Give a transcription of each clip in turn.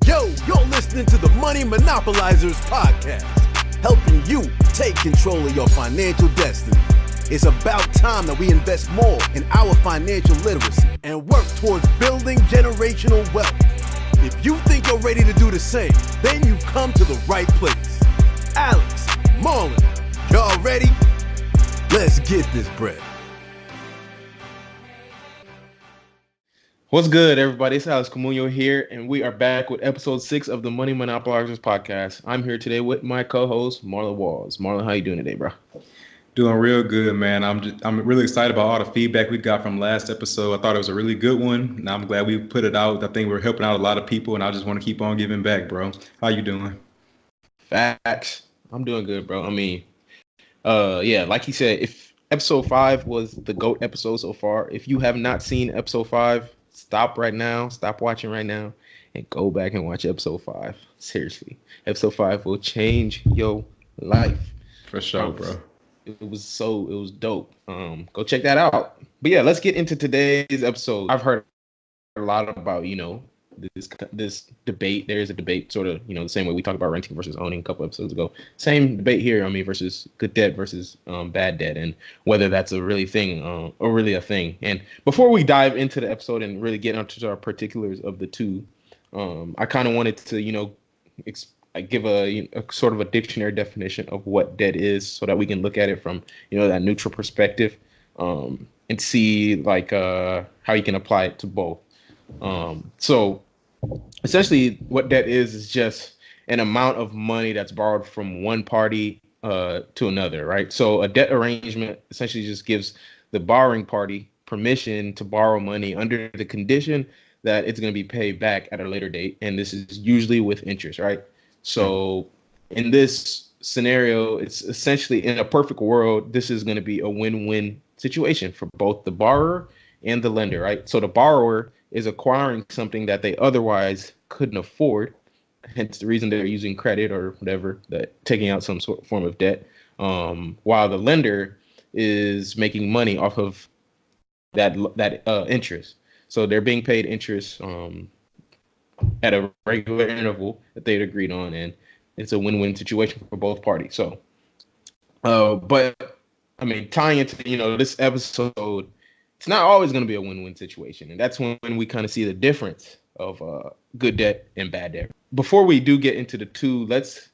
Yo, you're listening to the Money Monopolizers podcast, helping you take control of your financial destiny. It's about time that we invest more in our financial literacy and work towards building generational wealth. If you think you're ready to do the same, then you've come to the right place. Alex, Marlon, y'all ready? Let's get this bread. What's good, everybody? It's Alex Camuno here, and we are back with episode 6 of the Money Monopolizers podcast. I'm here today with my co-host, Marlon Walls. Marlon, how you doing today, bro? Doing real good, man. I'm really excited about all the feedback we got from last episode. I thought it was a really good one, and I'm glad we put it out. I think we're helping out a lot of people, and I just want to keep on giving back, bro. How you doing? Facts. I'm doing good, bro. I mean, like you said, if episode 5 was the GOAT episode so far, if you have not seen episode 5, stop right now, stop watching right now, and go back and watch episode 5. Seriously, episode 5 will change your life. For sure, bro. It was dope. Go check that out. But yeah, let's get into today's episode. I've heard a lot about, this debate. There is a debate sort of, the same way we talked about renting versus owning a couple episodes ago. Same debate here, versus good debt versus bad debt, and whether that's a really thing or really a thing. And before we dive into the episode and really get into our particulars of the two, I kind of wanted to, give a sort of a dictionary definition of what debt is, so that we can look at it from that neutral perspective, and see how you can apply it to both. So essentially, what debt is just an amount of money that's borrowed from one party to another, right? So a debt arrangement essentially just gives the borrowing party permission to borrow money under the condition that it's going to be paid back at a later date, and this is usually with interest, right? So in this scenario, it's essentially, in a perfect world, this is going to be a win-win situation for both the borrower and the lender, right? So the borrower is acquiring something that they otherwise couldn't afford, hence the reason they're using credit or whatever, that taking out some sort of form of debt, while the lender is making money off of that interest. So they're being paid interest at a regular interval that they'd agreed on, and it's a win-win situation for both parties. So, but I mean, tying into this episode, it's not always going to be a win-win situation, and that's when we kind of see the difference of good debt and bad debt. Before we do get into the two, let's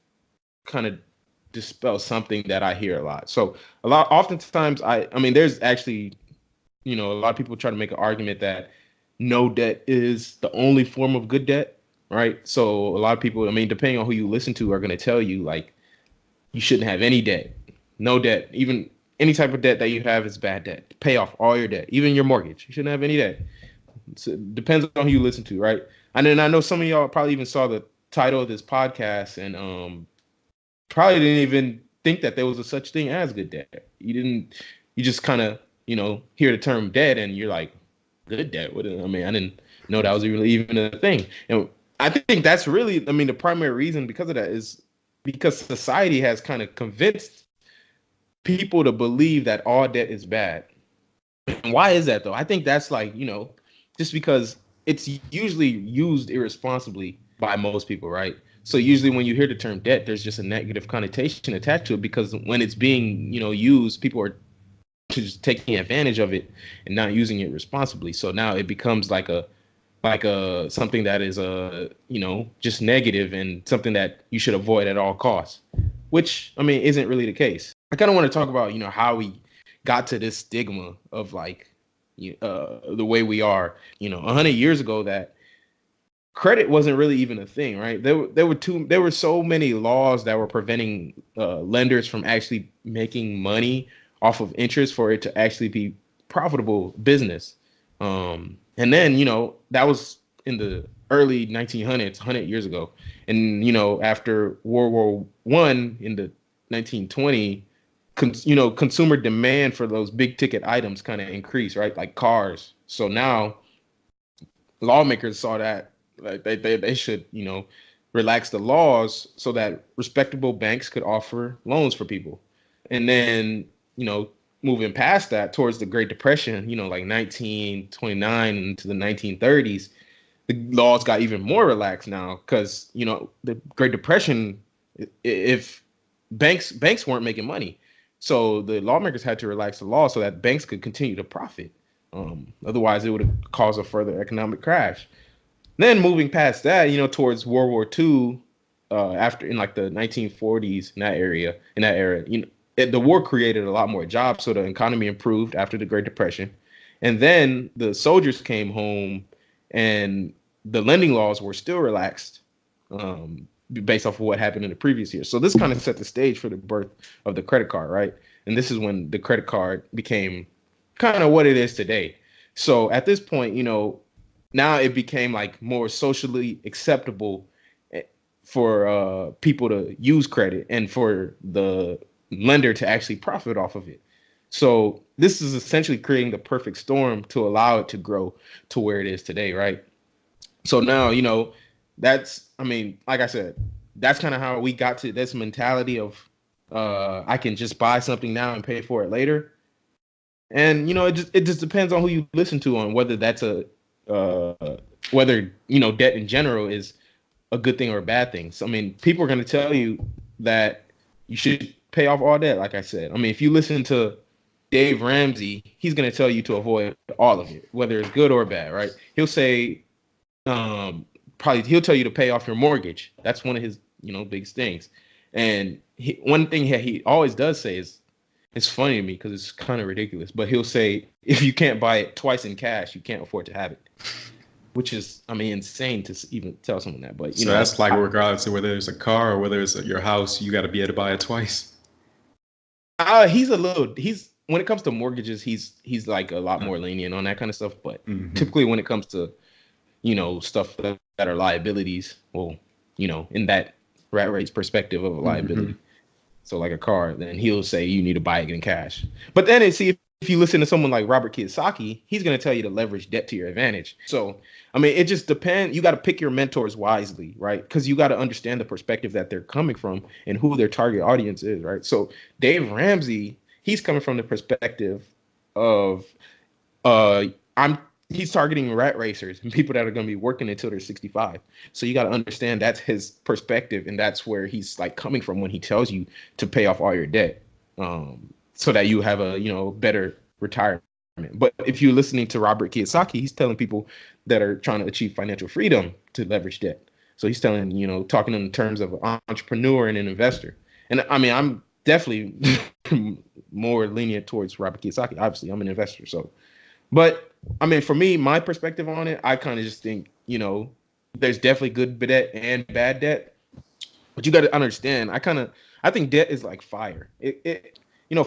kind of dispel something that I hear a lot. So oftentimes, I mean, there's actually, a lot of people try to make an argument that no debt is the only form of good debt, right? So a lot of people, depending on who you listen to, are going to tell you, you shouldn't have any debt, no debt, even any type of debt that you have is bad debt. Pay off all your debt, even your mortgage. You shouldn't have any debt. So it depends on who you listen to, right? And then I know some of y'all probably even saw the title of this podcast and probably didn't even think that there was a such thing as good debt. You just kind of, hear the term debt and you're like, good debt? I didn't know that was really even a thing. And I think that's really, the primary reason because of that is because society has kind of convinced people to believe that all debt is bad. And why is that, though? I think that's just because it's usually used irresponsibly by most people, right? So usually when you hear the term debt, there's just a negative connotation attached to it, because when it's being, used, people are just taking advantage of it and not using it responsibly. So now it becomes like a something that is just negative and something that you should avoid at all costs, which isn't really the case. I kind of want to talk about how we got to this stigma of the way we are. 100 years ago, that credit wasn't really even a thing, right? There were so many laws that were preventing lenders from actually making money off of interest for it to actually be profitable business. And then, that was in the early 1900s, 100 years ago. And, after World War I in the 1920, consumer demand for those big ticket items kind of increased, right? Like cars. So now lawmakers saw that they should, relax the laws so that respectable banks could offer loans for people. And then, moving past that towards the Great Depression, like 1929 into the 1930s, the laws got even more relaxed now because, the Great Depression, if banks weren't making money. So the lawmakers had to relax the law so that banks could continue to profit. Otherwise, it would have caused a further economic crash. Then moving past that, towards World War II, after in like the 1940s, in that era, the war created a lot more jobs, so the economy improved after the Great Depression. And then the soldiers came home, and the lending laws were still relaxed, based off of what happened in the previous year. So this kind of set the stage for the birth of the credit card, right? And this is when the credit card became kind of what it is today. So at this point, now it became like more socially acceptable for people to use credit and for the lender to actually profit off of it. So this is essentially creating the perfect storm to allow it to grow to where it is today, right? So now, like I said, that's kind of how we got to this mentality of I can just buy something now and pay for it later. And, it just depends on who you listen to on whether that's whether debt in general is a good thing or a bad thing. So, people are going to tell you that you should pay off all debt, like I said. If you listen to Dave Ramsey, he's going to tell you to avoid all of it, whether it's good or bad, right? He'll say, he'll tell you to pay off your mortgage. That's one of his, biggest things. And one thing he always does say is, it's funny to me because it's kind of ridiculous, but he'll say, if you can't buy it twice in cash, you can't afford to have it, which is, insane to even tell someone that. But so that's like regardless of whether it's a car or whether it's your house, you got to be able to buy it twice. When it comes to mortgages, he's like a lot more lenient on that kind of stuff. But typically when it comes to, stuff that are liabilities, well, in that rat race perspective of a liability. So like a car, then he'll say you need to buy it in cash. But then if you listen to someone like Robert Kiyosaki, he's going to tell you to leverage debt to your advantage. So, it just depends. You got to pick your mentors wisely, right? Because you got to understand the perspective that they're coming from and who their target audience is, right? So Dave Ramsey, he's coming from the perspective of he's targeting rat racers and people that are going to be working until they're 65. So you got to understand that's his perspective, and that's where he's like coming from when he tells you to pay off all your debt, so that you have a better retirement. But if you're listening to Robert Kiyosaki, he's telling people that are trying to achieve financial freedom to leverage debt. So he's telling, talking in terms of an entrepreneur and an investor. And I'm definitely more lenient towards Robert Kiyosaki. Obviously, I'm an investor. So, but for me, my perspective on it, I kind of just think, there's definitely good debt and bad debt. But you got to understand, I think debt is like fire.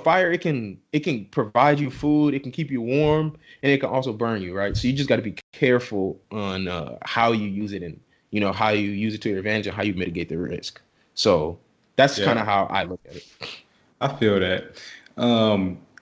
Fire, it can provide you food, it can keep you warm, and it can also burn you, right? So you just got to be careful on how you use it, and how you use it to your advantage and how you mitigate the risk. So that's kind of how I look at it. I feel that.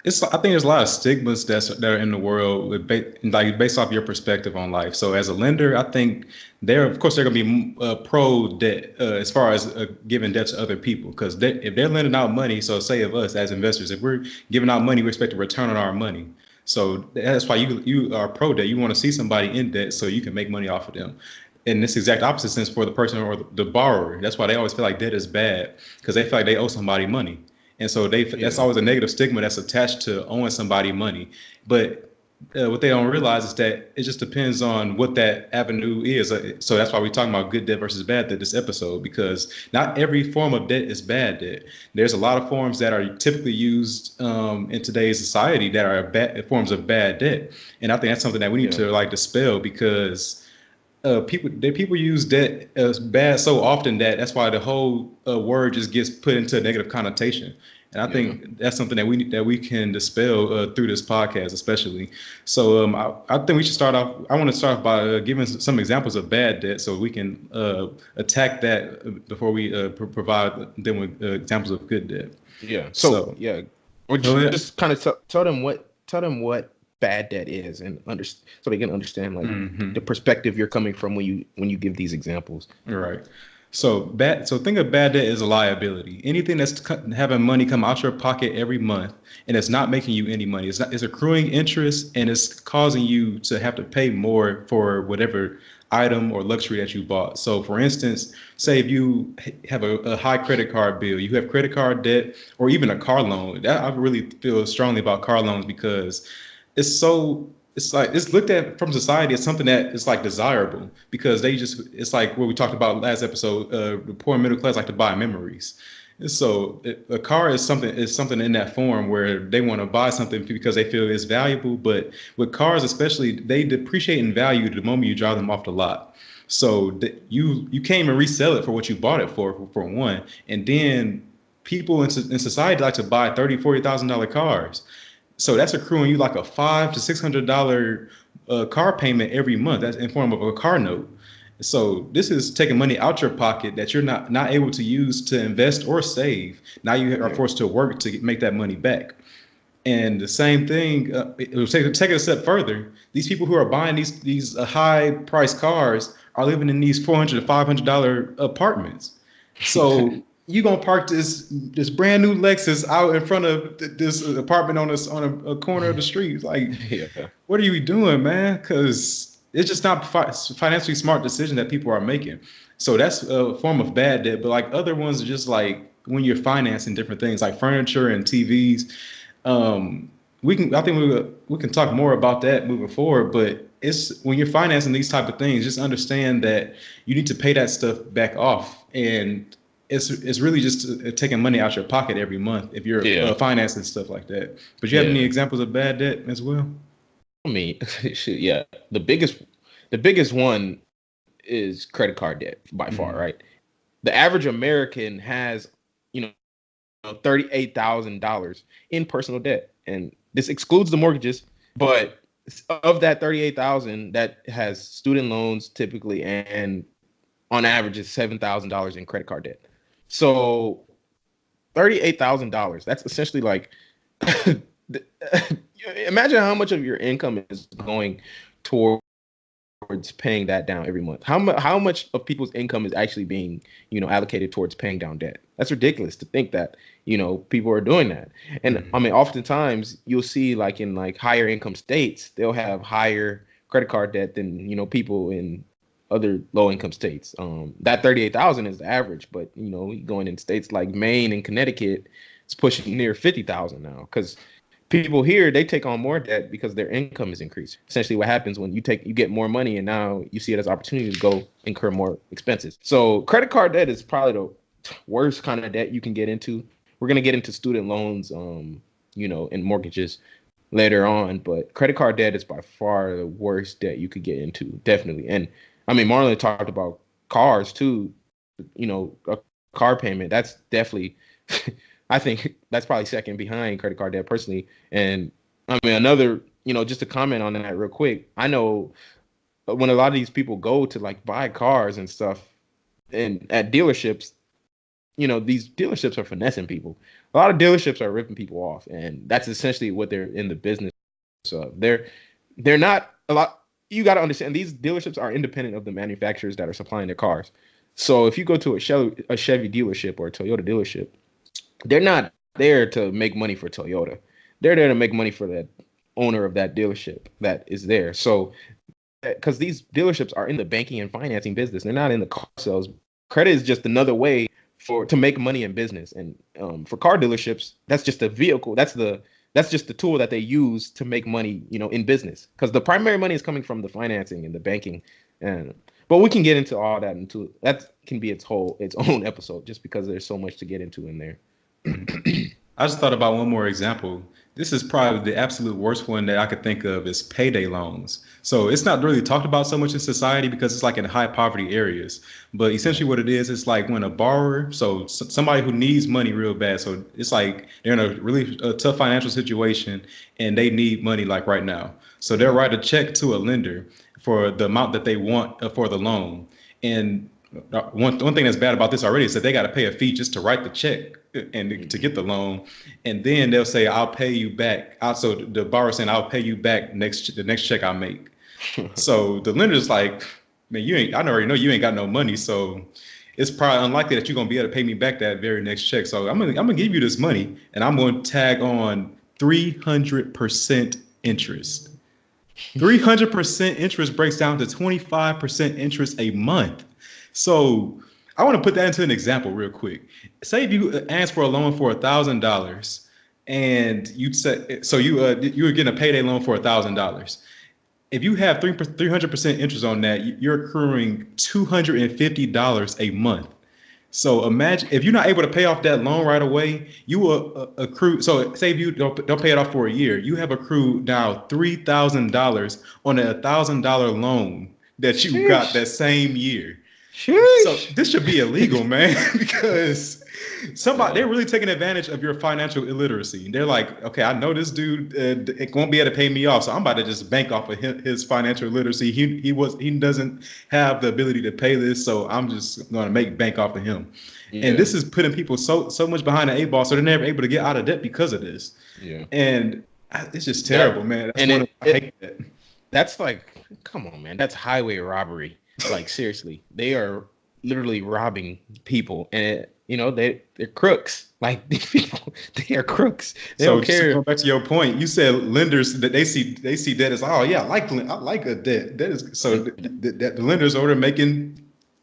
I think there's a lot of stigmas that are in the world based off your perspective on life. So as a lender, I think of course they're going to be pro debt as far as giving debt to other people, because if they're lending out money, so say of us as investors, if we're giving out money, we expect a return on our money. So that's why you are pro debt. You want to see somebody in debt so you can make money off of them. In this exact opposite sense for the person or the borrower. That's why they always feel like debt is bad, because they feel like they owe somebody money. And so that's always a negative stigma that's attached to owing somebody money. But what they don't realize is that it just depends on what that avenue is. So that's why we're talking about good debt versus bad debt this episode, because not every form of debt is bad debt. There's a lot of forms that are typically used in today's society that are forms of bad debt. And I think that's something that we need to dispel, because people use debt as bad so often that's why the whole word just gets put into a negative connotation. And I think that's something that we can dispel through this podcast, especially. So I think we should start off. I want to start off by giving some examples of bad debt, so we can attack that before we provide them with examples of good debt. Yeah. So or just kind of tell them what bad debt is, and so they can understand the perspective you're coming from when you give these examples. Right. So think of bad debt as a liability. Anything that's having money come out your pocket every month and it's not making you any money. It's accruing interest and it's causing you to have to pay more for whatever item or luxury that you bought. So for instance, say if you have a high credit card bill, you have credit card debt or even a car loan. I really feel strongly about car loans because it's looked at from society as something that is like desirable because it's like what we talked about last episode, the poor and middle class like to buy memories. So a car is something in that form where they want to buy something because they feel it's valuable. But with cars, especially, they depreciate in value the moment you drive them off the lot. So you can't even resell it for what you bought it for one. And then people in society like to buy $30,000-$40,000 cars. So that's accruing you like a $500 to $600 car payment every month. That's in form of a car note. So this is taking money out your pocket that you're not able to use to invest or save. Now you are forced to work to make that money back. And the same thing, take it a step further. These people who are buying these high priced cars are living in these $400 to $500 apartments. So you're gonna park this brand new Lexus out in front of this apartment on a corner of the street. Like, what are you doing, man? Because it's just not financially smart decision that people are making. So that's a form of bad debt. But like other ones are just like when you're financing different things like furniture and TVs. I think we can talk more about that moving forward. But it's when you're financing these type of things, just understand that you need to pay that stuff back off. And it's really just taking money out your pocket every month if you're financing stuff like that. But you have any examples of bad debt as well? I mean, yeah, the biggest one is credit card debt by far, right? The average American has, $38,000 in personal debt, and this excludes the mortgages. But of that 38,000, that has student loans typically, and on average is $7,000 in credit card debt. So $38,000. That's essentially like. Imagine how much of your income is going towards paying that down every month. How much of people's income is actually being, allocated towards paying down debt? That's ridiculous to think that, people are doing that. And I mean, oftentimes you'll see like in like higher income states, they'll have higher credit card debt than, people in other low income states. That 38,000 is the average, but going in states like Maine and Connecticut, it's pushing near 50,000 now because people here, they take on more debt because their income is increased. Essentially what happens when you get more money and now you see it as opportunity to go incur more expenses. So credit card debt is probably the worst kind of debt you can get into. We're going to get into student loans, and mortgages later on, but credit card debt is by far the worst debt you could get into. Definitely. And I mean, Marlon talked about cars too, a car payment. That's definitely, I think that's probably second behind credit card debt personally. And I mean, another, just to comment on that real quick, I know when a lot of these people go to like buy cars and stuff and at dealerships, these dealerships are finessing people. A lot of dealerships are ripping people off. And that's essentially what they're in the business of. They're not a lot. You got to understand these dealerships are independent of the manufacturers that are supplying their cars. So if you go to a Chevy dealership or a Toyota dealership, they're not there to make money for Toyota. They're there to make money for the owner of that dealership that is there. So, because these dealerships are in the banking and financing business, they're not in the car sales. Credit is just another way to make money in business. And for car dealerships, that's just a vehicle. That's just the tool that they use to make money, in business. Because the primary money is coming from the financing and the banking. But we can get into all that. That can be its own episode, just because there's so much to get into in there. I just thought about one more example. This is probably the absolute worst one that I could think of is payday loans. So it's not really talked about so much in society because it's like in high poverty areas. But essentially what it is, it's like when a borrower, so somebody who needs money real bad. So it's like they're in a really tough financial situation and they need money like right now. So they'll write a check to a lender for the amount that they want for the loan. And one thing that's bad about this already is that they got to pay a fee just to write the check and to get the loan, and then they'll say, "I'll pay you back." Also, the borrower saying, "I'll pay you back the next check I make." So the lender's like, "Man, I already know you ain't got no money, so it's probably unlikely that you're gonna be able to pay me back that very next check. So I'm gonna give you this money, and I'm gonna tag on 300% interest. 300% interest breaks down to 25% interest a month. So I want to put that into an example real quick. Say if you ask for a loan for $1,000, and you said so you were getting a payday loan for $1,000. If you have 300% interest on that, you're accruing $250 a month. So imagine if you're not able to pay off that loan right away, you will accrue. So say if you don't pay it off for a year, you have accrued now $3,000 on a $1,000 loan that you got that same year. So this should be illegal, man, because they're really taking advantage of your financial illiteracy. They're like, okay, I know this dude won't be able to pay me off, so I'm about to just bank off of his financial literacy. He doesn't have the ability to pay this, so I'm just going to make bank off of him. Yeah. And this is putting people so much behind the 8 ball, so they're never able to get out of debt because of this. Yeah, and it's just terrible, man. I hate that. That's like, come on, man. That's highway robbery. Like, seriously, they are literally robbing people, and they're crooks. Like, these people, they are crooks. They don't care. So, back to your point, you said lenders that they see debt as, oh yeah, I like a debt. That is so the lenders are making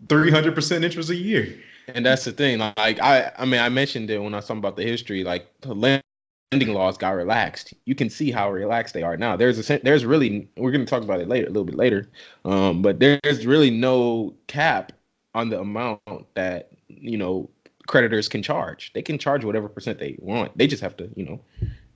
300% interest a year. And that's the thing. Like, I mean, I mentioned it when I was talking about the history. Like, the lending laws got relaxed. You can see how relaxed they are now. There's really, we're going to talk about it later, a little bit later. But there's really no cap on the amount that, creditors can charge. They can charge whatever percent they want. They just have to,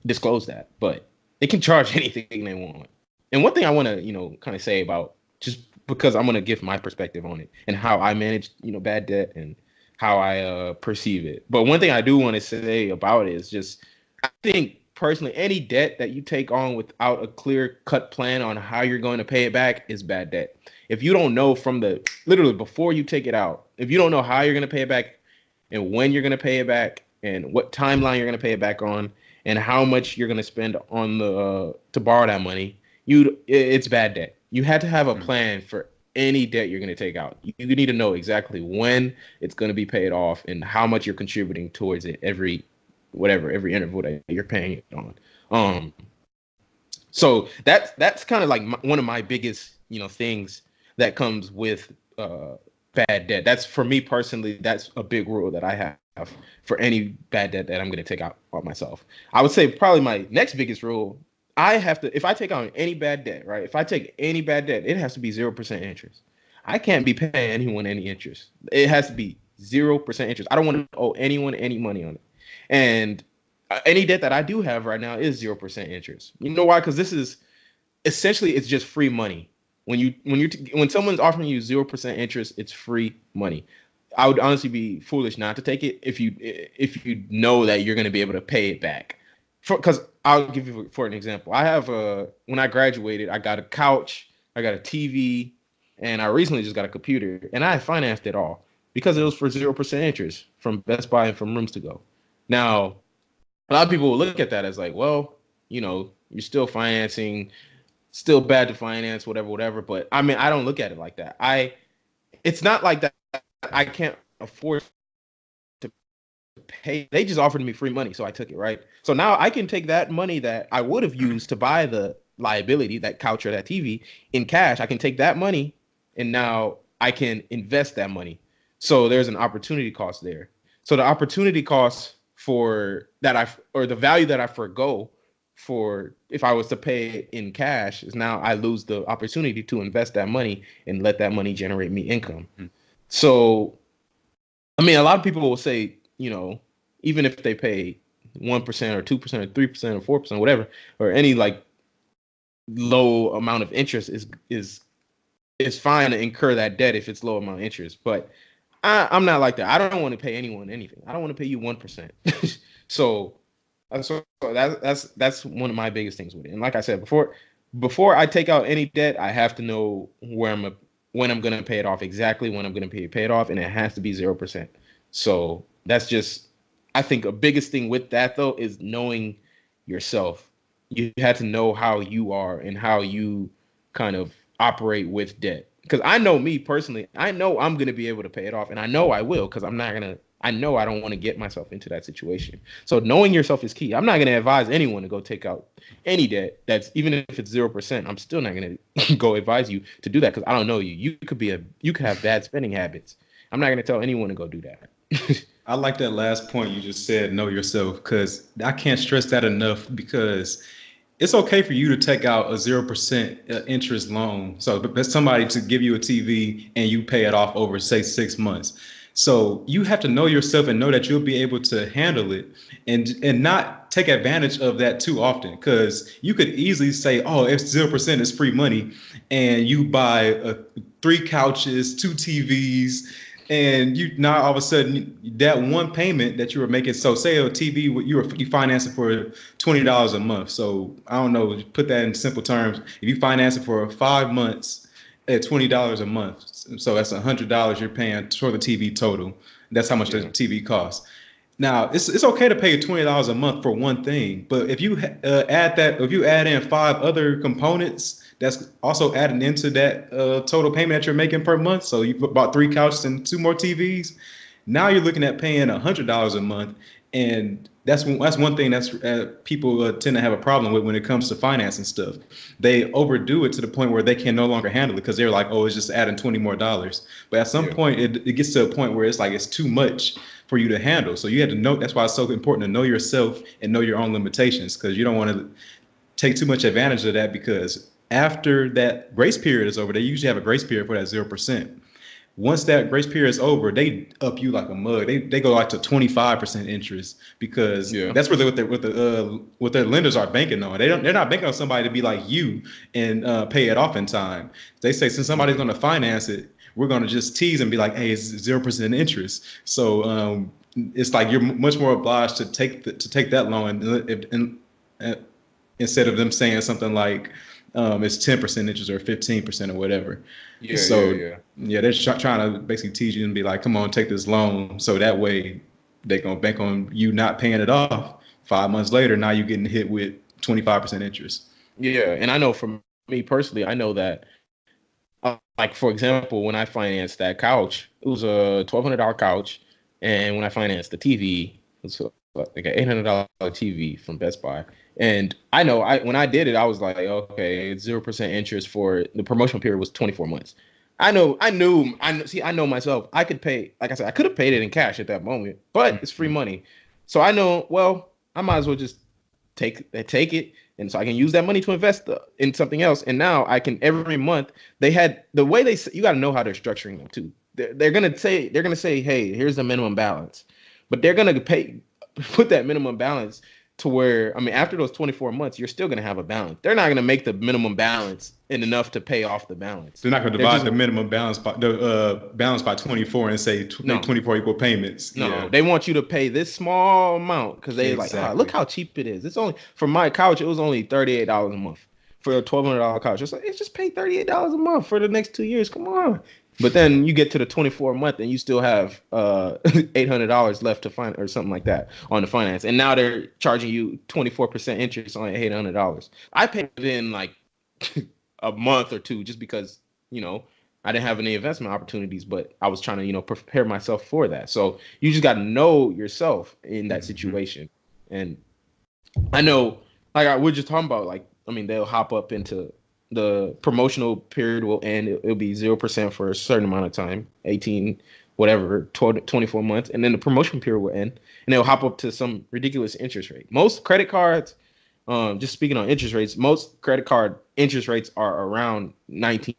disclose that. But they can charge anything they want. And one thing I want to, kind of say about, just because I'm going to give my perspective on it and how I manage, bad debt and how I perceive it. But one thing I do want to say about it is just, I think personally, any debt that you take on without a clear cut plan on how you're going to pay it back is bad debt. If you don't know literally before you take it out, if you don't know how you're going to pay it back and when you're going to pay it back and what timeline you're going to pay it back on and how much you're going to spend on to borrow that money, it's bad debt. You had to have a plan for any debt you're going to take out. You need to know exactly when it's going to be paid off and how much you're contributing towards it every interval that you're paying it on. So that's kind of like one of my biggest, things that comes with bad debt. That's, for me personally, that's a big rule that I have for any bad debt that I'm going to take out on myself. I would say probably my next biggest rule, if I take on any bad debt, right? If I take any bad debt, it has to be 0% interest. I can't be paying anyone any interest. It has to be 0% interest. I don't want to owe anyone any money on it. And any debt that I do have right now is 0% interest. You know why? Because this is essentially, it's just free money. When someone's offering you 0% interest, it's free money. I would honestly be foolish not to take it if you know that you're going to be able to pay it back. Because I'll give you for an example. I have when I graduated, I got a couch, I got a TV, and I recently just got a computer, and I financed it all because it was for 0% interest from Best Buy and from Rooms to Go. Now, a lot of people will look at that as like, well, you're still financing, still bad to finance, whatever. But I mean, I don't look at it like that. It's not like that. I can't afford to pay. They just offered me free money, so I took it, right? So now I can take that money that I would have used to buy the liability, that couch or that TV, in cash. I can take that money, and now I can invest that money. So there's an opportunity cost there. So the opportunity cost for that or the value that I forgo for if I was to pay it in cash is now I lose the opportunity to invest that money and let that money generate me income. Mm-hmm. So, I mean, a lot of people will say, even if they pay 1% or 2% or 3% or 4%, whatever, or any like low amount of interest is fine to incur that debt if it's low amount of interest. But I'm not like that. I don't want to pay anyone anything. I don't want to pay you 1%. So that's one of my biggest things with it. And like I said before I take out any debt, I have to know when I'm going to pay it off, exactly when I'm going to pay it off, and it has to be 0%. So that's just, I think, a biggest thing with that though is knowing yourself. You have to know how you are and how you kind of operate with debt. because I know me personally, I know I'm gonna be able to pay it off, and I know I will because I know I don't want to get myself into that situation. So knowing yourself is key. I'm not gonna advise anyone to go take out any debt. That's even if it's 0%. I'm still not gonna go advise you to do that because I don't know you. You could have bad spending habits. I'm not gonna tell anyone to go do that. I like that last point you just said, know yourself, because I can't stress that enough, because it's okay for you to take out a 0% interest loan. So but somebody to give you a TV and you pay it off over, say, 6 months. So you have to know yourself and know that you'll be able to handle it and not take advantage of that too often, because you could easily say, oh, if 0% is free money, and you buy 3 couches, 2 TVs, and you now all of a sudden that one payment that you were making. So say a TV you finance it for $20 a month. So I don't know, put that in simple terms. If you finance it for 5 months at $20 a month, so that's $100 you're paying for the TV total. That's how much the TV costs. Now it's okay to pay $20 a month for one thing, but if you if you add in 5 other components, that's also adding into that total payment that you're making per month. So you bought 3 couches and 2 more TVs. Now you're looking at paying $100 a month, and that's one thing that's people tend to have a problem with when it comes to financing stuff. They overdo it to the point where they can no longer handle it because they're like, oh, it's just adding $20 more. But at some point, it gets to a point where it's like it's too much for you to handle. So you have to know. That's why it's so important to know yourself and know your own limitations, because you don't want to take too much advantage of that, because after that grace period is over, they usually have a grace period for that 0%. Once that grace period is over, they up you like a mug. They go like to 25% interest, because that's what their lenders are banking on. They're not banking on somebody to be like you and pay it off in time. They say, since somebody's going to finance it, we're going to just tease and be like, hey, it's 0% interest. So it's like you're much more obliged to take that loan, and instead of them saying something like, it's 10% interest or 15% or whatever. They're trying to basically tease you and be like, come on, take this loan. So that way they're going to bank on you not paying it off. 5 months later, now you're getting hit with 25% interest. Yeah. And I know from me personally, I know that, like, for example, when I financed that couch, it was a $1,200 couch. And when I financed the TV, it was like an $800 TV from Best Buy. And I know when I did it, I was like, okay, it's 0% interest for the promotional period was 24 months. I know myself. I could pay, like I said, I could have paid it in cash at that moment, but it's free money. So I know, well, I might as well just take it. And so I can use that money to invest in something else. And now I can, every month, they had the way you got to know how they're structuring them too. They're going to say, hey, here's the minimum balance, but they're going to put that minimum balance to where, I mean, after those 24 months, you're still going to have a balance. They're not going to make the minimum balance enough to pay off the balance. They're not going to divide the minimum balance by balance by 24 and say 24 equal payments. No, they want you to pay this small amount because they like, look how cheap it is. It's only, for my couch, it was only $38 a month for a $1,200 couch. It's like, it's just pay $38 a month for the next 2 years. Come on. But then you get to the 24 month and you still have $800 left to find or something like that on the finance. And now they're charging you 24% interest on $800. I paid in like a month or two just because, I didn't have any investment opportunities, but I was trying to, prepare myself for that. So you just got to know yourself in that situation. And I know, like we're just talking about, like, I mean, they'll hop up into the promotional period will end. It'll be 0% for a certain amount of time, 18, whatever, 24 months. And then the promotion period will end and they'll hop up to some ridiculous interest rate. Most credit cards, just speaking on interest rates, most credit card interest rates are around 19%.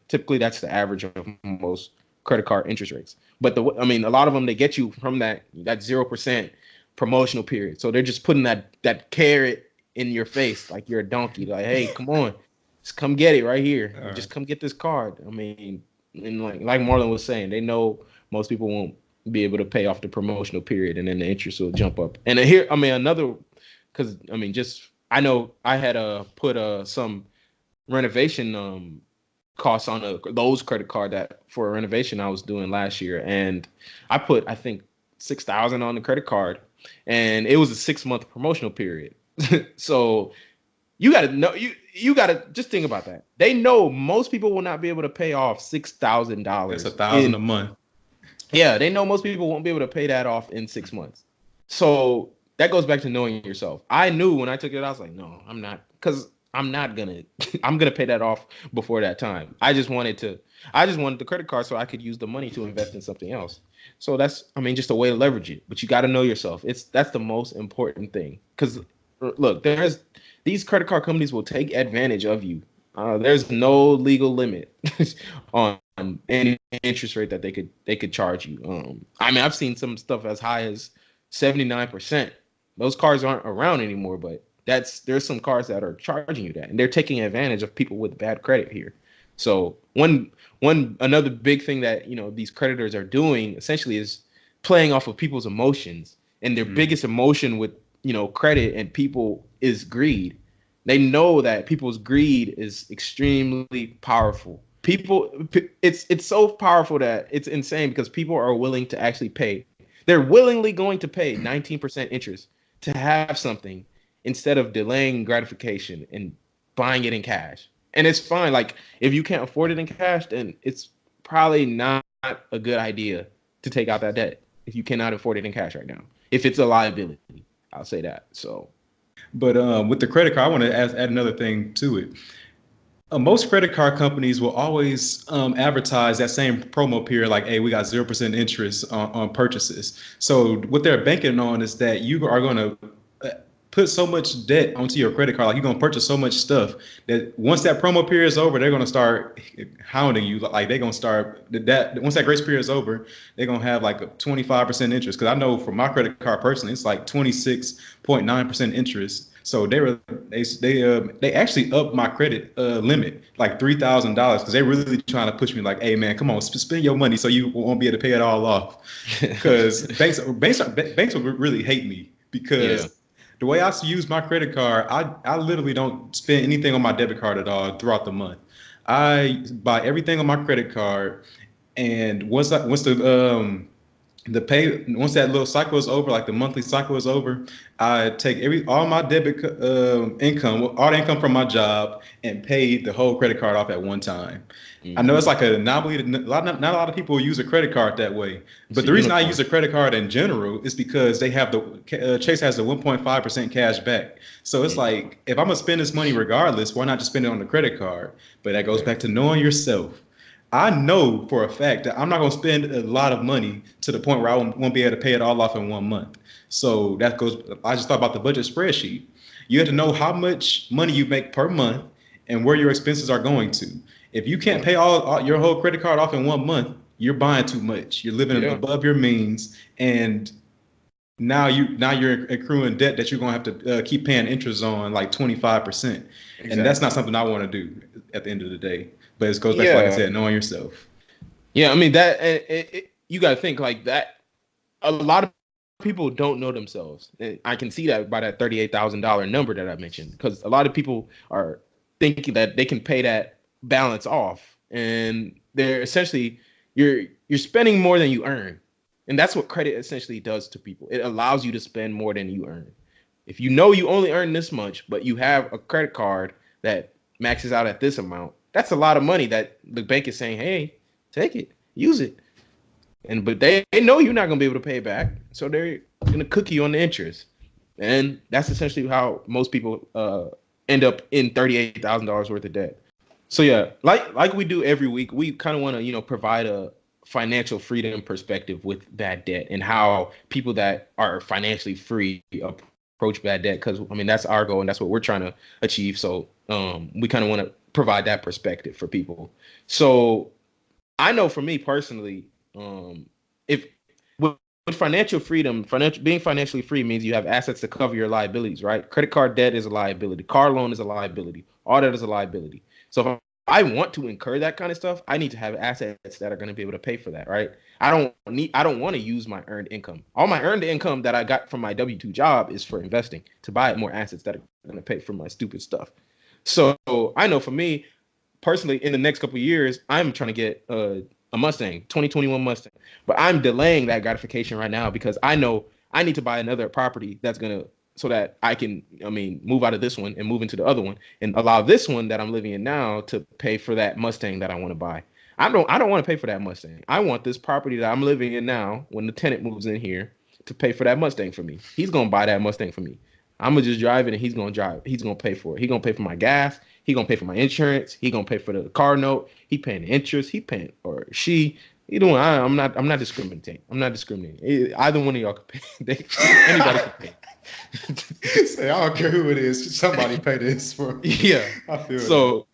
Typically, that's the average of most credit card interest rates. But a lot of them, they get you from that 0% promotional period. So they're just putting that carrot in your face like you're a donkey. Like, hey, come on, just come get it right here. Right. Just come get this card. I mean, and like Marlon was saying, they know most people won't be able to pay off the promotional period, and then the interest will jump up. And here, I know I had put some renovation costs on those credit card for a renovation I was doing last year, and I put, I think, $6,000 on the credit card, and it was a 6-month promotional period. So You gotta know you gotta just think about that. They know most people will not be able to pay off $6,000. That's $1,000 a month. Yeah, they know most people won't be able to pay that off in 6 months. So that goes back to knowing yourself. I knew when I took it, I was like, no, I'm not, because I'm not gonna I'm gonna pay that off before that time. I just wanted the credit card so I could use the money to invest in something else. So that's, I mean, just a way to leverage it. But you got to know yourself. That's the most important thing. Because look, these credit card companies will take advantage of you. There's no legal limit on any interest rate that they could charge you. I mean, I've seen some stuff as high as 79%. Those cards aren't around anymore, but there's some cards that are charging you that, and they're taking advantage of people with bad credit here. So another big thing that these creditors are doing essentially is playing off of people's emotions, and their biggest emotion with credit and people is greed. They know that people's greed is extremely powerful. It's so powerful that it's insane, because people are willing to actually pay. They're willingly going to pay 19% interest to have something instead of delaying gratification and buying it in cash. And it's fine. Like, if you can't afford it in cash, then it's probably not a good idea to take out that debt if you cannot afford it in cash right now. If it's a liability, I'll say that. So, but with the credit card, I want to add another thing to it. Most credit card companies will always advertise that same promo period, like, hey, we got 0% interest on purchases. So what they're banking on is that you are going to put so much debt onto your credit card, like you're going to purchase so much stuff that once that promo period is over, they're going to start hounding you. Like, they're going to start once that grace period is over, they're going to have like a 25% interest. Because I know for my credit card personally, it's like 26.9% interest. So they actually upped my credit limit like $3,000, because they're really trying to push me like, hey man, come on, spend your money so you won't be able to pay it all off. Because banks would really hate me, because the way I use my credit card, I literally don't spend anything on my debit card at all throughout the month. I buy everything on my credit card, and once that little cycle is over, like the monthly cycle is over, I take all my debit income, all the income from my job, and pay the whole credit card off at one time. Mm-hmm. I know it's like an anomaly. Not a lot of people use a credit card that way. But the reason I use a credit card in general is because they have Chase has the 1.5% cash back. So it's like, if I'm gonna spend this money regardless, why not just spend it on the credit card? But that goes back to knowing yourself. I know for a fact that I'm not going to spend a lot of money to the point where I won't be able to pay it all off in 1 month. So I just thought about the budget spreadsheet. You have to know how much money you make per month and where your expenses are going to. If you can't pay all your whole credit card off in 1 month, you're buying too much. You're living above your means, and now you're accruing debt that you're going to have to keep paying interest on, like 25%. Exactly. And that's not something I want to do at the end of the day. But it goes back to, like I said, knowing yourself. Yeah, I mean, that you got to think like that. A lot of people don't know themselves. And I can see that by that $38,000 number that I mentioned, because a lot of people are thinking that they can pay that balance off, and they're essentially you're spending more than you earn. And that's what credit essentially does to people. It allows you to spend more than you earn. If you know you only earn this much, but you have a credit card that maxes out at this amount, that's a lot of money that the bank is saying, hey, take it, use it. But they know you're not going to be able to pay it back, so they're going to cook you on the interest. And that's essentially how most people end up in $38,000 worth of debt. So yeah, like we do every week, we kind of want to, provide a financial freedom perspective with bad debt, and how people that are financially free approach bad debt. Because I mean, that's our goal, and that's what we're trying to achieve. So we kind of want to provide that perspective for people. So I know for me personally, if with financial freedom, being financially free means you have assets to cover your liabilities, right? Credit card debt is a liability. Car loan is a liability. All that is a liability. So if I want to incur that kind of stuff, I need to have assets that are going to be able to pay for that, right? I don't want to use my earned income. All my earned income that I got from my W-2 job is for investing, to buy more assets that are going to pay for my stupid stuff. So I know for me personally, in the next couple of years, I'm trying to get a Mustang, 2021 Mustang, but I'm delaying that gratification right now because I know I need to buy another property that's going to so that I can, move out of this one and move into the other one and allow this one that I'm living in now to pay for that Mustang that I want to buy. I don't want to pay for that Mustang. I want this property that I'm living in now, when the tenant moves in here, to pay for that Mustang for me. He's gonna buy that Mustang for me. I'm gonna just drive it and he's gonna drive. He's gonna pay for it. He's gonna pay for my gas. He's gonna pay for my insurance. He's gonna pay for the car note. He paying the interest. He paying, or she. You know, I'm not discriminating. I'm not discriminating. Either one of y'all can pay. Anybody can pay. Say, I don't care who it is. Somebody pay this for me. Yeah. I feel so. That.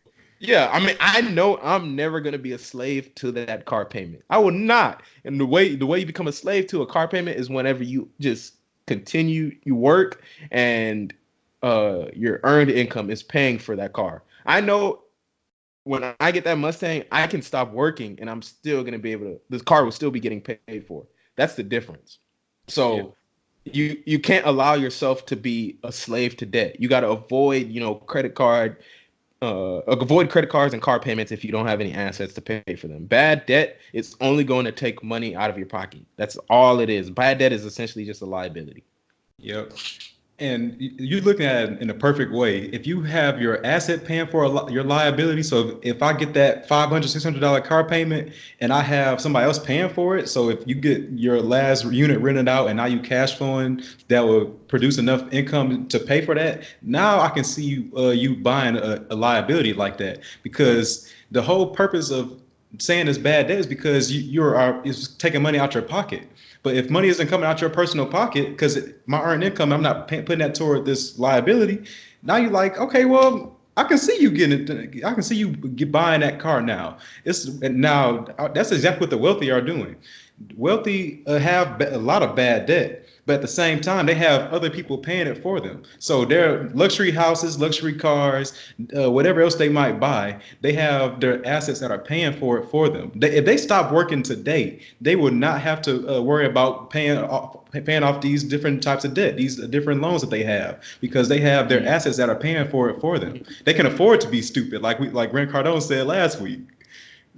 Yeah, I know I'm never gonna be a slave to that car payment. I will not. And the way you become a slave to a car payment is whenever you just continue, you work, and your earned income is paying for that car. I know when I get that Mustang, I can stop working and I'm still gonna be able to. This car will still be getting paid for. That's the difference. So. Yeah. You can't allow yourself to be a slave to debt. You got to avoid, credit cards and car payments if you don't have any assets to pay for them. Bad debt is only going to take money out of your pocket. That's all it is. Bad debt is essentially just a liability. Yep. And you're looking at it in a perfect way. If you have your asset paying for your liability, so if I get that $500, $600 car payment and I have somebody else paying for it, so if you get your last unit rented out and now you cash flowing, that will produce enough income to pay for that. Now I can see you buying a liability like that, because the whole purpose of saying it's bad debt is because you're taking money out your pocket. But if money isn't coming out your personal pocket, because my earned income, I'm not putting that toward this liability. Now you're like, okay, well, I can see you buying that car now. That's exactly what the wealthy are doing. Wealthy have a lot of bad debt, but at the same time, they have other people paying it for them. So their luxury houses, luxury cars, whatever else they might buy, they have their assets that are paying for it for them. If they stop working today, they would not have to worry about paying off these different types of debt, these different loans that they have, because they have their assets that are paying for it for them. They can afford to be stupid, like Grant Cardone said last week.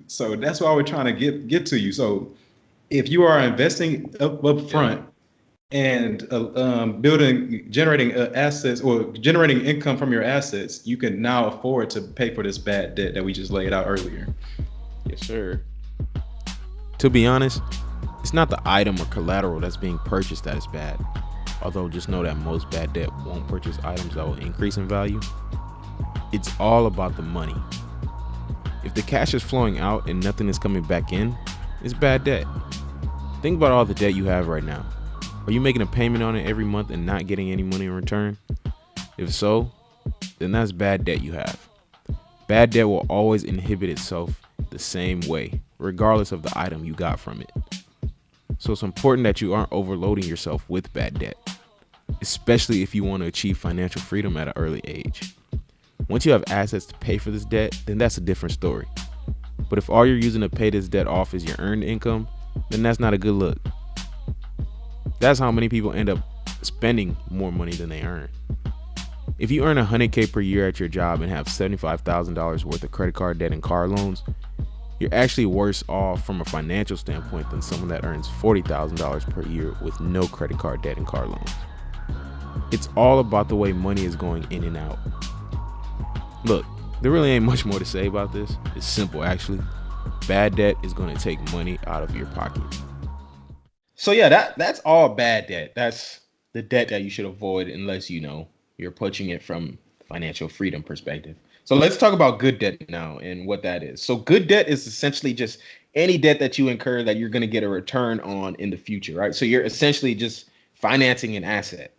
So that's why we're trying to get to you. So if you are investing up front and generating assets or generating income from your assets, you can now afford to pay for this bad debt that we just laid out earlier. Yes, sir. To be honest, it's not the item or collateral that's being purchased that is bad. Although just know that most bad debt won't purchase items that will increase in value. It's all about the money. If the cash is flowing out and nothing is coming back in, it's bad debt. Think about all the debt you have right now. Are you making a payment on it every month and not getting any money in return? If so, then that's bad debt you have. Bad debt will always inhibit itself the same way, regardless of the item you got from it. So it's important that you aren't overloading yourself with bad debt, especially if you want to achieve financial freedom at an early age. Once you have assets to pay for this debt, then that's a different story. But if all you're using to pay this debt off is your earned income, then that's not a good look. That's how many people end up spending more money than they earn. If you earn $100K per year at your job and have $75,000 worth of credit card debt and car loans, you're actually worse off from a financial standpoint than someone that earns $40,000 per year with no credit card debt and car loans. It's all about the way money is going in and out. Look, there really ain't much more to say about this. It's simple, actually. Bad debt is going to take money out of your pocket. So yeah, that's all bad debt. That's the debt that you should avoid unless you're approaching it from financial freedom perspective. So let's talk about good debt now and what that is. So good debt is essentially just any debt that you incur that you're going to get a return on in the future, right? So you're essentially just financing an asset.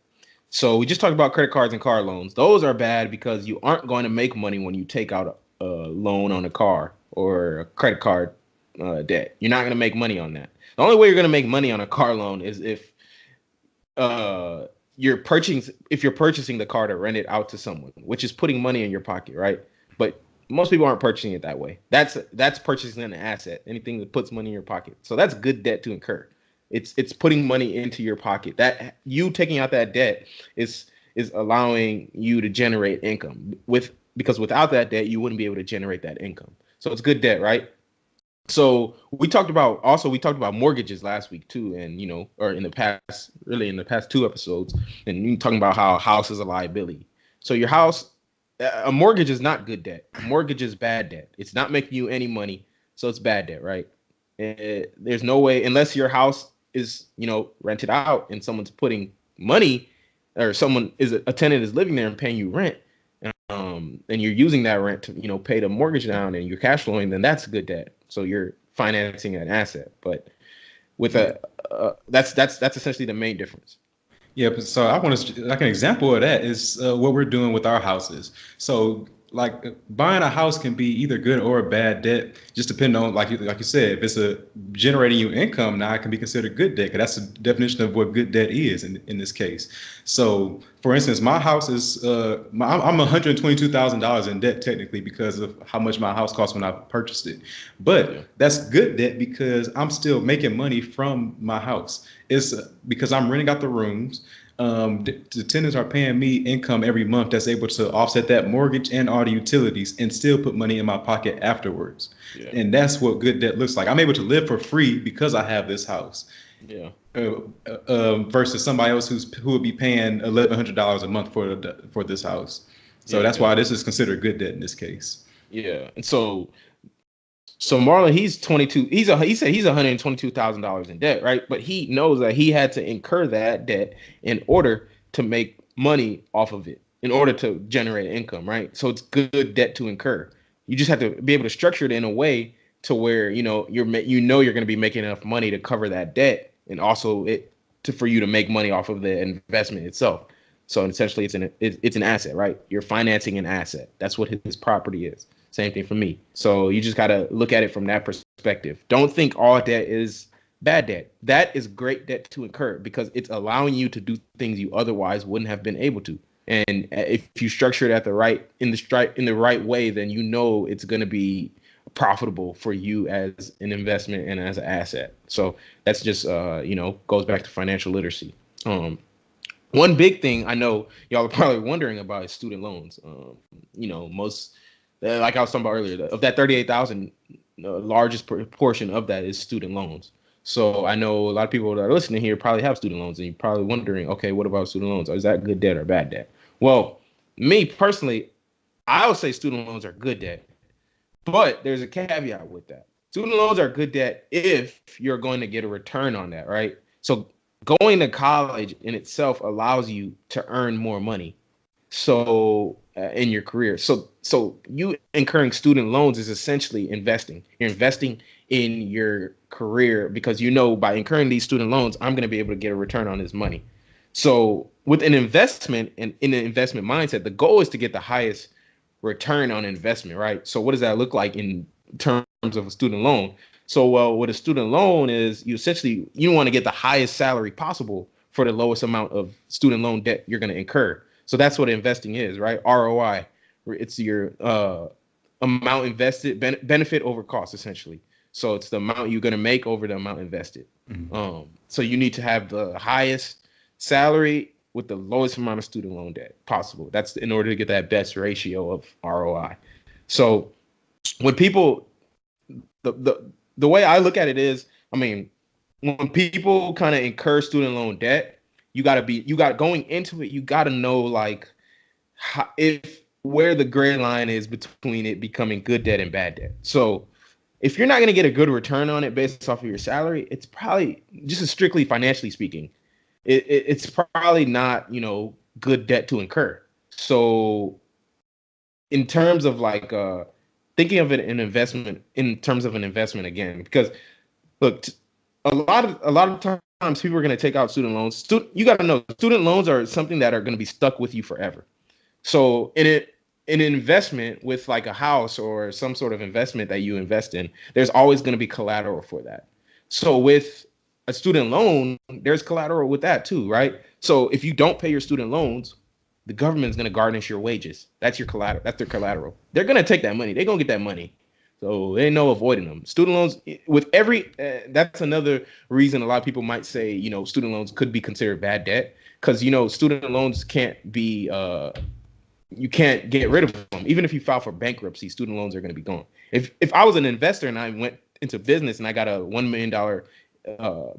So we just talked about credit cards and car loans. Those are bad because you aren't going to make money when you take out a loan on a car or a credit card debt. You're not going to make money on that. The only way you're going to make money on a car loan is if you're purchasing the car to rent it out to someone, which is putting money in your pocket, right? But most people aren't purchasing it that way. That's purchasing an asset, anything that puts money in your pocket. So that's good debt to incur. It's putting money into your pocket. That you taking out that debt is allowing you to generate income because without that debt, you wouldn't be able to generate that income. So it's good debt, right? So we talked about mortgages last week too, and or in the past 2 episodes, and you talking about how a house is a liability. So your house, a mortgage is not good debt. A mortgage is bad debt. It's not making you any money, so it's bad debt, right? There's no way, unless your house is rented out and someone's putting money, or a tenant is living there and paying you rent, and you're using that rent to pay the mortgage down and you're cash flowing, then that's good debt. So you're financing an asset. But with that's essentially the main difference. Yeah, so I want to, like, an example of that is what we're doing with our houses. So, like, buying a house can be either good or a bad debt, just depending on, like you said, if it's generating you income, now it can be considered good debt, because that's the definition of what good debt is in this case. So, for instance, my house is I'm $122,000 in debt technically because of how much my house cost when I purchased it. But that's good debt because I'm still making money from my house. It's because I'm renting out the rooms. The tenants are paying me income every month that's able to offset that mortgage and all the utilities and still put money in my pocket afterwards. Yeah. And that's what good debt looks like. I'm able to live for free because I have this house. Yeah. Versus somebody else who would be paying $1,100 a month for this house. So that's why this is considered good debt in this case. Yeah. And so Marlon, he's 22. He said he's $122,000 in debt, right? But he knows that he had to incur that debt in order to make money off of it, in order to generate income, right? So it's good debt to incur. You just have to be able to structure it in a way to where you're going to be making enough money to cover that debt, and also for you to make money off of the investment itself. So essentially, it's an asset, right? You're financing an asset. That's what his property is. Same thing for me. So you just got to look at it from that perspective. Don't think all debt is bad debt. That is great debt to incur because it's allowing you to do things you otherwise wouldn't have been able to. And if you structure it in the right way, then it's going to be profitable for you as an investment and as an asset. So that's just goes back to financial literacy. One big thing I know y'all are probably wondering about is student loans. Most, like I was talking about earlier, of that 38,000, the largest portion of that is student loans. So I know a lot of people that are listening here probably have student loans, and you're probably wondering, okay, what about student loans? Is that good debt or bad debt? Well, me personally, I would say student loans are good debt, but there's a caveat with that. Student loans are good debt if you're going to get a return on that, right? So going to college in itself allows you to earn more money. So in your career, so you incurring student loans is essentially investing. You're investing in your career because by incurring these student loans, I'm going to be able to get a return on this money. So with an investment and in an investment mindset, the goal is to get the highest return on investment, right? So what does that look like in terms of a student loan? So what a student loan is, you want to get the highest salary possible for the lowest amount of student loan debt you're going to incur. So that's what investing is, right? ROI. It's your amount invested, benefit over cost, essentially. So it's the amount you're going to make over the amount invested. Mm-hmm. So you need to have the highest salary with the lowest amount of student loan debt possible. That's in order to get that best ratio of ROI. So when people, the way I look at it is, when people kind of incur student loan debt, going into it, you got to know where the gray line is between it becoming good debt and bad debt. So if you're not going to get a good return on it based off of your salary, it's probably, just strictly financially speaking, it's probably not, good debt to incur. So in terms of thinking of it in terms of an investment again, because look, a lot of times people are going to take out student loans. You got to know student loans are something that are going to be stuck with you forever. So in an investment with a house or some sort of investment that you invest in, there's always going to be collateral for that. So with a student loan, there's collateral with that too, right? So if you don't pay your student loans, the government's going to garnish your wages. That's your collateral. That's their collateral. They're going to take that money. They're going to get that money. So there ain't no avoiding them. Student loans, with that's another reason a lot of people might say, student loans could be considered bad debt, because, student loans can't be, you can't get rid of them. Even if you file for bankruptcy, student loans are going to be gone. If I was an investor and I went into business and I got a $1 million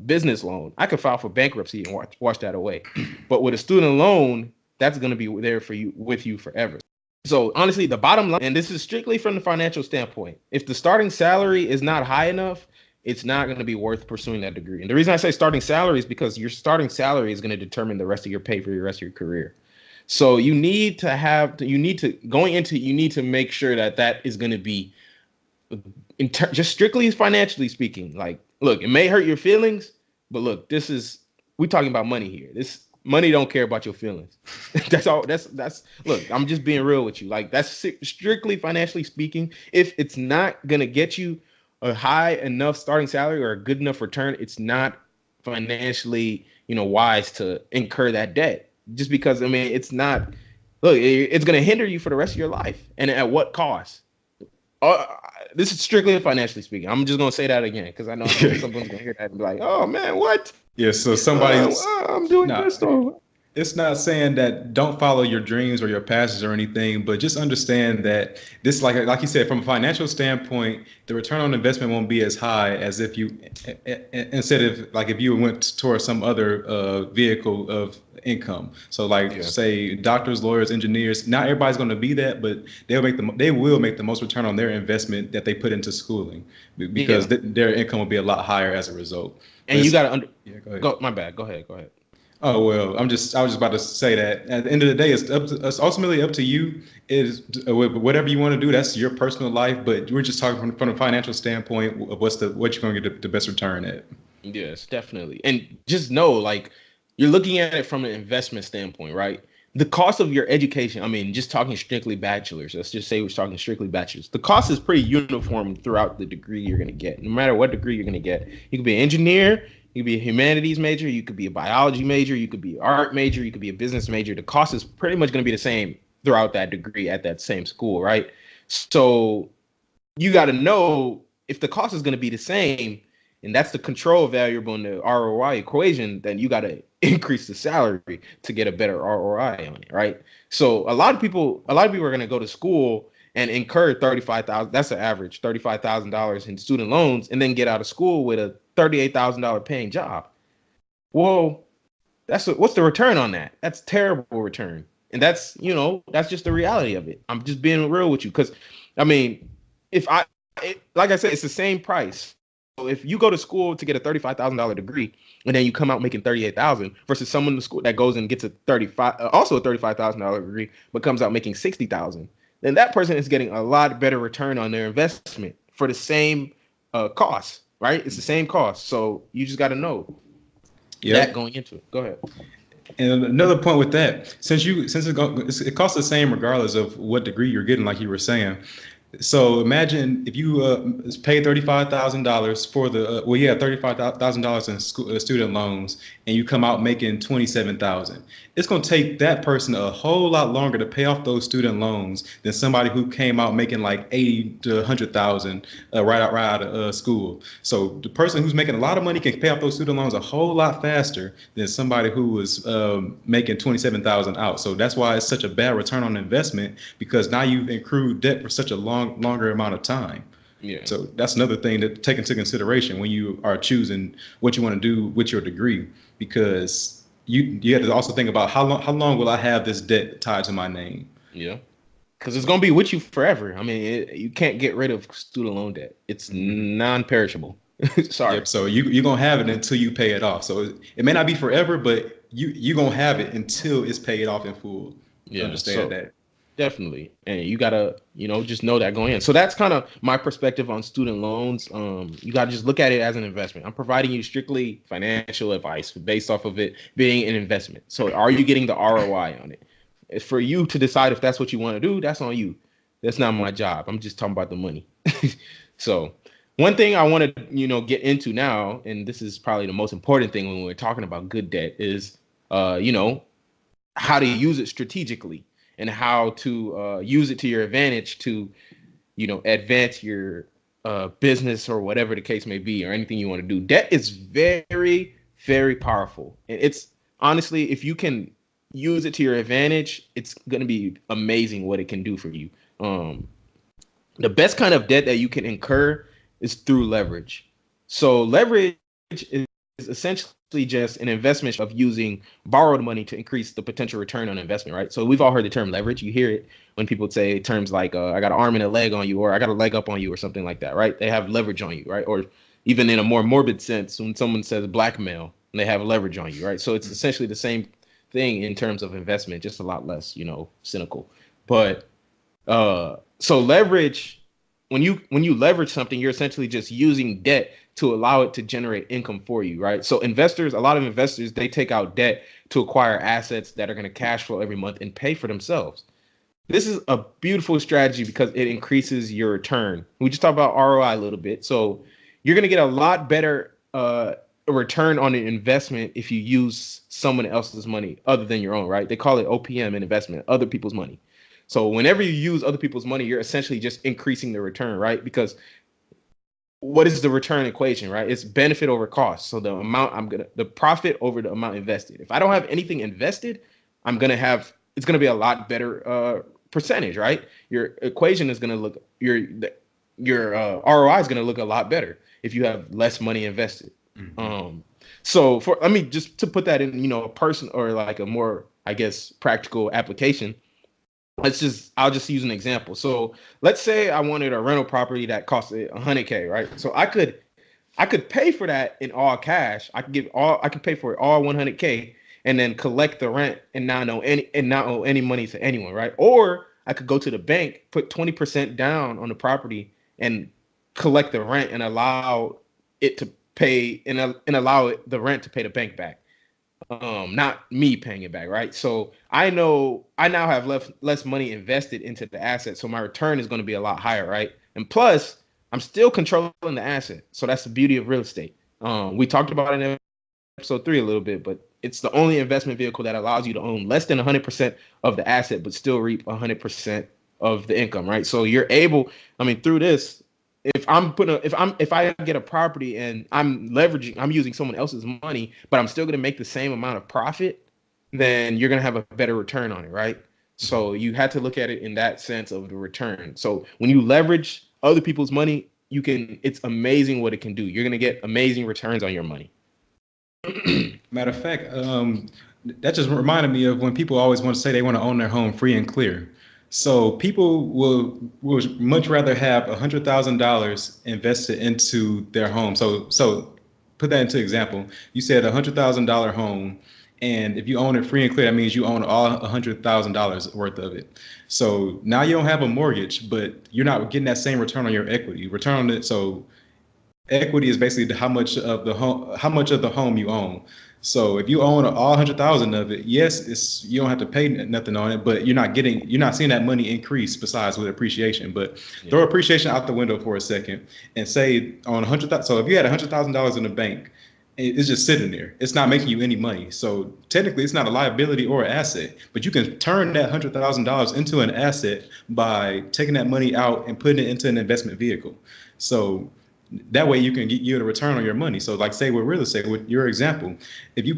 business loan, I could file for bankruptcy and wash that away. But with a student loan, that's going to be there for you, with you forever. So honestly, the bottom line, and this is strictly from the financial standpoint, if the starting salary is not high enough, it's not going to be worth pursuing that degree. And the reason I say starting salary is because your starting salary is going to determine the rest of your pay for the rest of your career. So you need to make sure that is going to be just strictly financially speaking. Like, look, it may hurt your feelings, but look, we're talking about money here. This money don't care about your feelings. That's all. That's look, I'm just being real with you. Like, that's strictly financially speaking. If it's not going to get you a high enough starting salary or a good enough return, it's not financially, wise to incur that debt. Just because, it's not, look, it's going to hinder you for the rest of your life. And at what cost? This is strictly financially speaking. I'm just going to say that again because I know someone's going to hear that and be like, oh, man, what? Yeah, so somebody... I'm doing this. It's not saying that don't follow your dreams or your passions or anything, but just understand that this, like you said, from a financial standpoint, the return on investment won't be as high as if you, instead of like if you went towards some other vehicle of income. So say doctors, lawyers, engineers, not everybody's going to be that, but they will make the most return on their investment that they put into schooling because their income will be a lot higher as a result. And you got to go ahead. My bad. Go ahead. Oh, well, I was just about to say that at the end of the day, it's ultimately up to you. Is whatever you want to do, that's your personal life. But we're just talking from a financial standpoint of what you're going to get the best return at. Yes, definitely. And just know, like, you're looking at it from an investment standpoint, right? The cost of your education, just talking strictly bachelor's, let's just say we're talking strictly bachelor's. The cost is pretty uniform throughout the degree you're going to get. No matter what degree you're going to get, you could be an engineer, you could be a humanities major, you could be a biology major, you could be an art major, you could be a business major. The cost is pretty much going to be the same throughout that degree at that same school, right? So you got to know if the cost is going to be the same, and that's the control variable in the ROI equation, then you got to increase the salary to get a better ROI on it, right? So a lot of people are going to go to school and incur $35,000. That's the average, $35,000 in student loans, and then get out of school with a $38,000 paying job. Well, what's the return on that? That's terrible return, and that's just the reality of it. I'm just being real with you because, like I said, it's the same price. So if you go to school to get a $35,000 degree and then you come out making $38,000 versus someone in the school that goes and gets a $35,000 degree but comes out making $60,000, then that person is getting a lot better return on their investment for the same cost, right? It's the same cost. So you just got to know that going into it. Go ahead. And another point with that, since it costs the same regardless of what degree you're getting, like you were saying. So imagine if you pay $35,000 for $35,000 in student loans, and you come out making $27,000. It's going to take that person a whole lot longer to pay off those student loans than somebody who came out making like $80,000 to $100,000 right out of school. So the person who's making a lot of money can pay off those student loans a whole lot faster than somebody who was making $27,000 out. So that's why it's such a bad return on investment, because now you've accrued debt for such a longer amount of time. Yeah. So that's another thing to take into consideration when you are choosing what you want to do with your degree, because you have to also think about how long will I have this debt tied to my name? Yeah, because it's gonna be with you forever. You can't get rid of student loan debt. It's non-perishable. Sorry. Yep, so you're gonna have it until you pay it off. So it may not be forever, but you're gonna have it until it's paid off in full. Yeah, understand that. Definitely. And you gotta, just know that going in. So that's kind of my perspective on student loans. You gotta just look at it as an investment. I'm providing you strictly financial advice based off of it being an investment. So are you getting the ROI on it? It's for you to decide if that's what you want to do. That's on you. That's not my job. I'm just talking about the money. So one thing I want to, get into now, and this is probably the most important thing when we're talking about good debt, is, how to use it strategically. And how to use it to your advantage to, advance your business or whatever the case may be, or anything you want to do. Debt is very, very powerful. And it's honestly, if you can use it to your advantage, it's going to be amazing what it can do for you. The best kind of debt that you can incur is through leverage. So leverage is essentially just an investment of using borrowed money to increase the potential return on investment, right? So we've all heard the term leverage. You hear it when people say terms like I got an arm and a leg on you, or I got a leg up on you, or something like that, right? They have leverage on you, right? Or even in a more morbid sense, when someone says blackmail, they have leverage on you, right? So it's essentially the same thing in terms of investment, just a lot less, cynical. But so leverage, when you leverage something, you're essentially just using debt to allow it to generate income for you, right? So a lot of investors, they take out debt to acquire assets that are going to cash flow every month and pay for themselves. This is a beautiful strategy because it increases your return. We just talked about ROI a little bit. So you're going to get a lot better return on an investment if you use someone else's money other than your own, right? They call it OPM in investment, other people's money. So whenever you use other people's money, you're essentially just increasing the return, right? Because what is the return equation, right? It's benefit over cost. So the profit over the amount invested. If I don't have anything invested, it's going to be a lot better percentage, right? Your equation is going to look, your ROI is going to look a lot better if you have less money invested. Mm-hmm. So just to put that in, a person or like a more, I guess, practical application. I'll just use an example. So let's say I wanted a rental property that cost $100K, right? So I could pay for that in all cash. I could pay for it all $100K and then collect the rent and not owe any money to anyone, right? Or I could go to the bank, put 20% down on the property and collect the rent and allow it to pay and allow the rent to pay the bank back. Not me paying it back, right? So I know I now have less money invested into the asset, so my return is going to be a lot higher, right? And plus, I'm still controlling the asset, so that's the beauty of real estate. We talked about it in episode 3 a little bit, but it's the only investment vehicle that allows you to own less than 100% of the asset, but still reap 100% of the income, right? So you're able, through this. If I get a property and I'm using someone else's money, but I'm still going to make the same amount of profit, then you're going to have a better return on it, right? So you had to look at it in that sense of the return. So when you leverage other people's money, it's amazing what it can do. You're going to get amazing returns on your money. Matter of fact, that just reminded me of when people always want to say they want to own their home free and clear. So people will much rather have $100,000 invested into their home. So put that into example. You said $100,000 home, and if you own it free and clear, that means you own all $100,000 worth of it. So now you don't have a mortgage, but you're not getting that same return on your equity. Return on it. So equity is basically how much of the home you own. So if you own all 100,000 of it, yes, you don't have to pay nothing on it, but you're not seeing that money increase besides with appreciation. But throw appreciation out the window for a second and say on 100,000. So if you had $100,000 in the bank, it's just sitting there. It's not making you any money. So technically, it's not a liability or an asset, but you can turn that $100,000 into an asset by taking that money out and putting it into an investment vehicle. So that way you can get you a return on your money. So like say with real estate, with your example, if you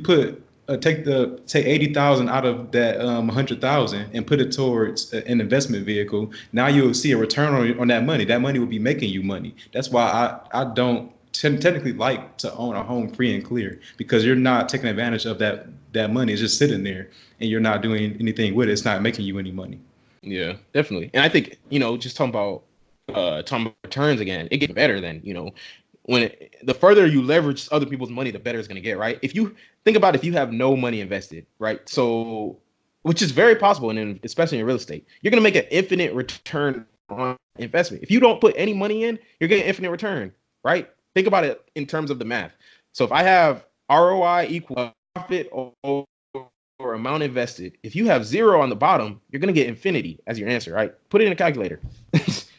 take 80,000 out of that 100,000 and put it towards an investment vehicle, now you'll see a return on that money. That money will be making you money. That's why I don't technically like to own a home free and clear, because you're not taking advantage of that money. It's just sitting there and you're not doing anything with it. It's not making you any money. Yeah, definitely. And I think, just talking about returns again, it gets better than, the further you leverage other people's money, the better it's going to get, right? If you think about if you have no money invested, right? So, which is very possible, and especially in real estate, you're going to make an infinite return on investment. If you don't put any money in, you're getting infinite return, right? Think about it in terms of the math. So if I have ROI equal profit or amount invested, if you have 0 on the bottom, you're going to get infinity as your answer, right? Put it in a calculator.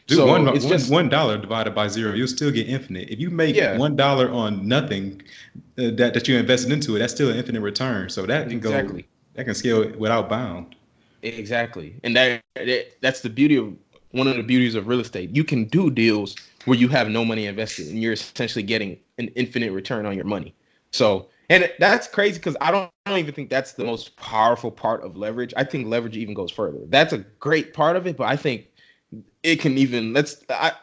Dude, so $1 divided by 0, you'll still get infinite. If you make $1 on nothing that you invested into it, that's still an infinite return. So that can that can scale without bound. Exactly, and that's the beauty of one of the beauties of real estate. You can do deals where you have no money invested, and you're essentially getting an infinite return on your money. So, and that's crazy because I don't even think that's the most powerful part of leverage. I think leverage even goes further. That's a great part of it, but I think it can even I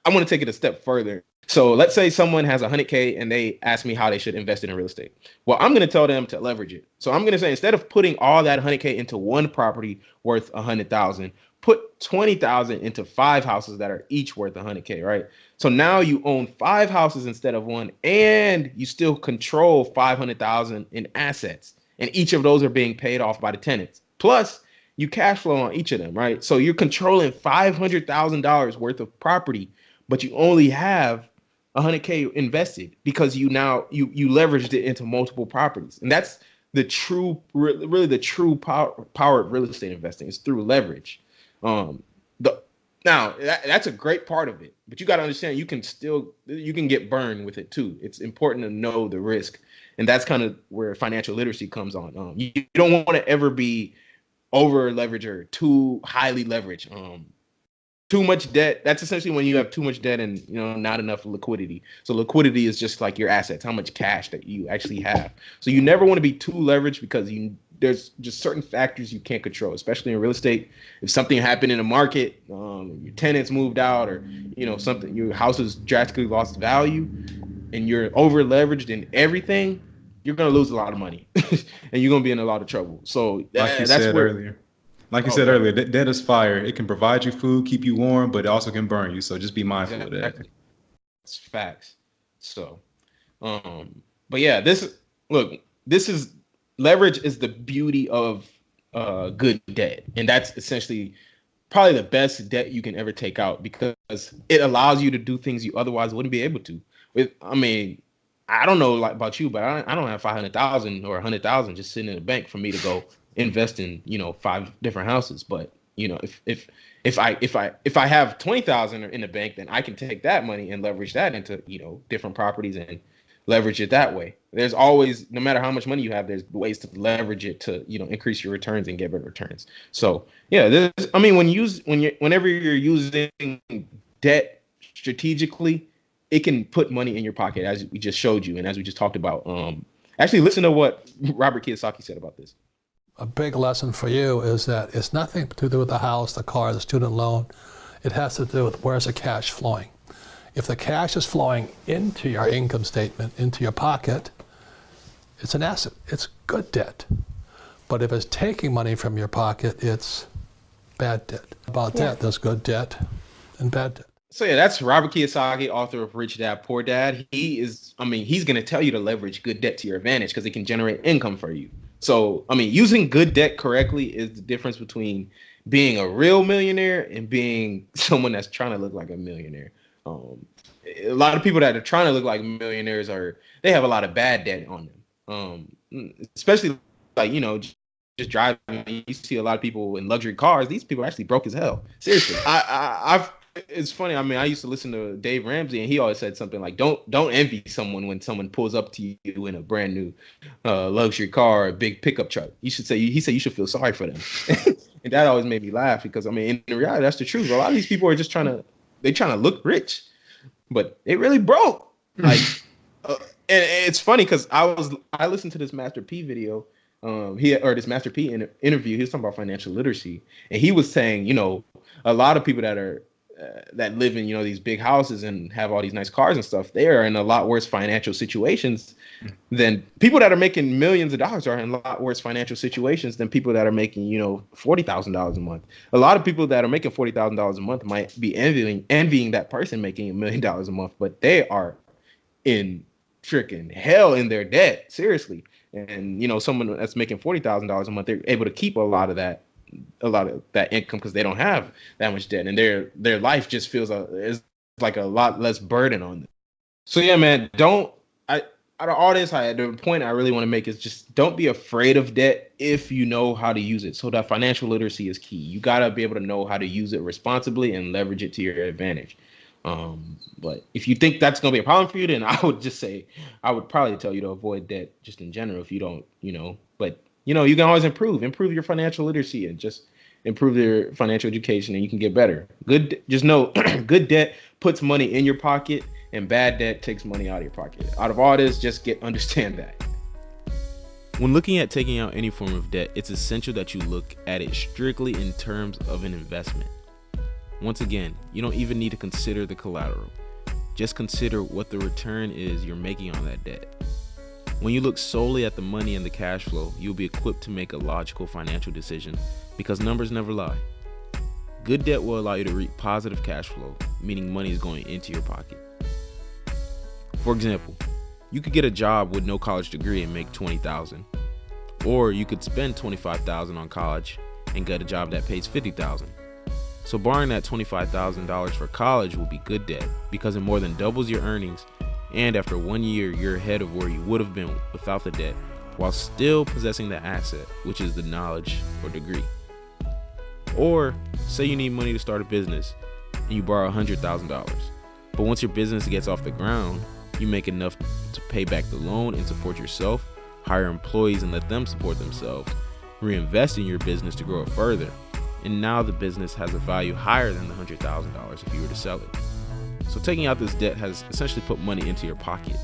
want to take it a step further So let's say someone has 100K and they ask me how they should invest it in real estate. Well, I'm going to tell them to leverage it. So I'm going to say, instead of putting all that 100K into one property worth 100,000, put 20,000 into 5 houses that are each worth 100K, right? So now you own 5 houses instead of one, and you still control 500,000 in assets, and each of those are being paid off by the tenants. Plus, you cash flow on each of them, right? So you're controlling $500,000 worth of property, but you only have 100K invested because you leveraged it into multiple properties. And that's the true, really the true power of real estate investing, is through leverage. That's a great part of it, but you got to understand you can get burned with it too. It's important to know the risk, and that's kind of where financial literacy comes on. You don't want to ever be over leveraged or too highly leveraged. Too much debt, that's essentially when you have too much debt and not enough liquidity. So liquidity is just like your assets, how much cash that you actually have. So you never want to be too leveraged, because there's just certain factors you can't control, especially in real estate. If something happened in the market, your tenants moved out, or your house has drastically lost value, and you're over leveraged in everything, you're gonna lose a lot of money, and you're gonna be in a lot of trouble. So Like you said earlier, debt is fire. It can provide you food, keep you warm, but it also can burn you. So just be mindful of that. It's facts. So, but yeah, leverage is the beauty of good debt, and that's essentially probably the best debt you can ever take out, because it allows you to do things you otherwise wouldn't be able to. I don't know about you, but I don't have 500,000 or 100,000 just sitting in the bank for me to go invest in 5 different houses. But if I have 20,000 in the bank, then I can take that money and leverage that into different properties and leverage it that way. There's always, no matter how much money you have, there's ways to leverage it to increase your returns and get better returns. So yeah, whenever you're using debt strategically, it can put money in your pocket, as we just showed you and as we just talked about. Actually, listen to what Robert Kiyosaki said about this. A big lesson for you is that it's nothing to do with the house, the car, the student loan. It has to do with where's the cash flowing. If the cash is flowing into your income statement, into your pocket, it's an asset. It's good debt. But if it's taking money from your pocket, it's bad debt. About debt, there's good debt and bad debt. So yeah, that's Robert Kiyosaki, author of Rich Dad, Poor Dad. He's going to tell you to leverage good debt to your advantage, because it can generate income for you. So, using good debt correctly is the difference between being a real millionaire and being someone that's trying to look like a millionaire. A lot of people that are trying to look like millionaires they have a lot of bad debt on them. Especially just driving. You see a lot of people in luxury cars. These people are actually broke as hell. Seriously. It's funny. I used to listen to Dave Ramsey, and he always said something like, "Don't envy someone when someone pulls up to you in a brand new luxury car or a big pickup truck. He said you should feel sorry for them." And that always made me laugh, because in reality, that's the truth. A lot of these people are just trying to look rich, but they really broke. And it's funny, because I listened to this Master P video. This Master P interview. He was talking about financial literacy, and he was saying, a lot of people that live in these big houses and have all these nice cars and stuff, they are in a lot worse financial situations than people that are making millions of dollars are in a lot worse financial situations than people that are making $40,000 a month. A lot of people that are making $40,000 a month might be envying that person making $1 million a month, but they are in freaking hell in their debt, seriously. And someone that's making $40,000 a month, they're able to keep a lot of that income, because they don't have that much debt, and their life just feels is like a lot less burden on them. So yeah, man, out of all this, the point I really want to make is just don't be afraid of debt if you know how to use it. So that financial literacy is key. You gotta be able to know how to use it responsibly and leverage it to your advantage. But if you think that's gonna be a problem for you, then I would probably tell you to avoid debt just in general if you don't, but you can always improve your financial literacy and just improve your financial education, and you can get better. Just know good debt puts money in your pocket, and bad debt takes money out of your pocket. Out of all this, just understand that. When looking at taking out any form of debt, it's essential that you look at it strictly in terms of an investment. Once again, you don't even need to consider the collateral. just consider what the return is you're making on that debt. When you look solely at the money and the cash flow, you'll be equipped to make a logical financial decision because numbers never lie. Good debt will allow you to reap positive cash flow, meaning money is going into your pocket. For example, you could get a job with no college degree and make $20,000, or you could spend $25,000 on college and get a job that pays $50,000. So borrowing that $25,000 for college will be good debt because it more than doubles your earnings, and after 1 year you're ahead of where you would have been without the debt while still possessing the asset, which is the knowledge or degree. Or say you need money to start a business and you borrow $100,000, but once your business gets off the ground, you make enough to pay back the loan and support yourself, hire employees and let them support themselves, reinvest in your business to grow it further, and now the business has a value higher than the $100,000 if you were to sell it. So taking out this debt has essentially put money into your pocket.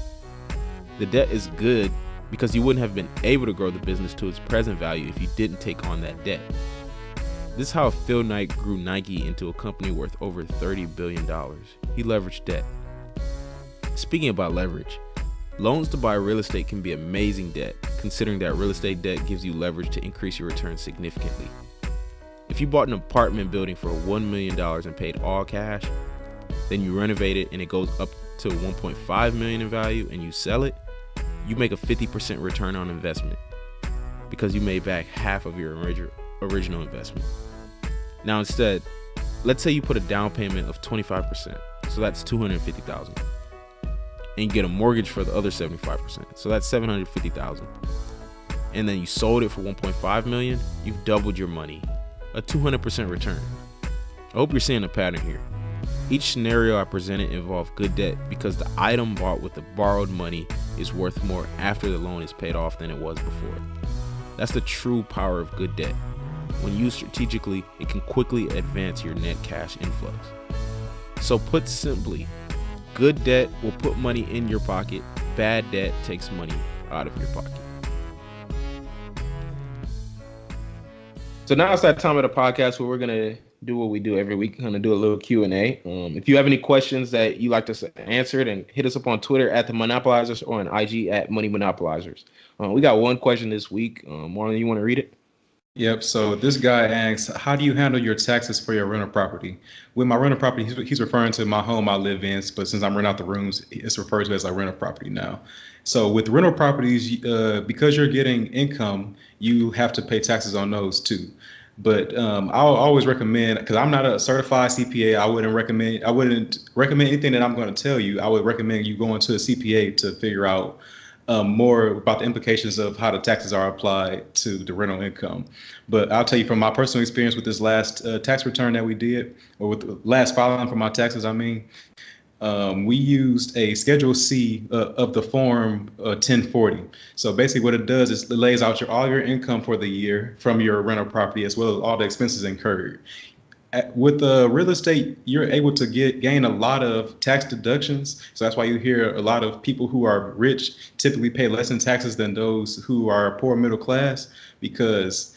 The debt is good because you wouldn't have been able to grow the business to its present value if you didn't take on that debt. This is how Phil Knight grew Nike into a company worth over $30 billion. He leveraged debt. Speaking about leverage, loans to buy real estate can be amazing debt, considering that real estate debt gives you leverage to increase your return significantly. If you bought an apartment building for $1 million and paid all cash, then you renovate it and it goes up to $1.5 million in value and you sell it, you make a 50% return on investment because you made back half of your original investment. Now instead, let's say you put a down payment of 25%, so that's $250,000, and you get a mortgage for the other 75%, so that's $750,000, and then you sold it for $1.5 million, you've doubled your money, a 200% return. I hope you're seeing a pattern here. Each scenario I presented involved good debt because the item bought with the borrowed money is worth more after the loan is paid off than it was before. That's the true power of good debt. When used strategically, it can quickly advance your net cash influx. So put simply, good debt will put money in your pocket, bad debt takes money out of your pocket. So now it's that time of the podcast where we're gonna do what we do every week, kind of do a little Q&A. If you have any questions that you like us to answer, then hit us up on Twitter at The Monopolizers or on IG at Money Monopolizers. We got one question this week. Marlon, you want to read it? Yep. So this guy asks, how do you handle your taxes for your rental property? With my rental property, he's referring to my home I live in, but since I'm renting out the rooms, it's referred to as a rental property now. So with rental properties, because you're getting income, you have to pay taxes on those too. But I'll always recommend, because I'm not a certified CPA, I wouldn't recommend anything that I'm going to tell you. I would recommend you going to a CPA to figure out more about the implications of how the taxes are applied to the rental income. But I'll tell you from my personal experience with this last tax return that we did, or with the last filing for my taxes, we used a Schedule C of the form 1040. So basically what it does is it lays out all your income for the year from your rental property as well as all the expenses incurred. With real estate, you're able to gain a lot of tax deductions. So that's why you hear a lot of people who are rich typically pay less in taxes than those who are poor middle class, because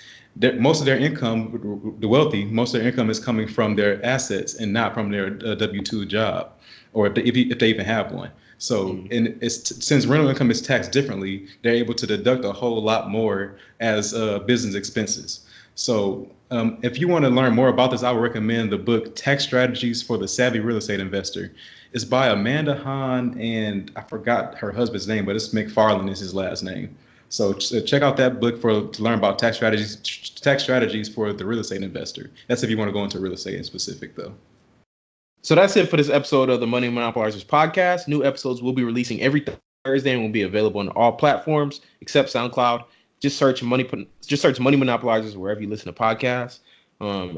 most of their income, the wealthy, most of their income is coming from their assets and not from their W-2 job, or if they even have one. So since rental income is taxed differently, they're able to deduct a whole lot more as business expenses. So if you want to learn more about this, I would recommend the book Tax Strategies for the Savvy Real Estate Investor. It's by Amanda Hahn, and I forgot her husband's name, but it's McFarland is his last name. So check out that book to learn about tax strategies for the real estate investor. That's if you want to go into real estate in specific, though. So that's it for this episode of the Money Monopolizers podcast. New episodes will be releasing every Thursday and will be available on all platforms except SoundCloud. Just search Money Monopolizers wherever you listen to podcasts.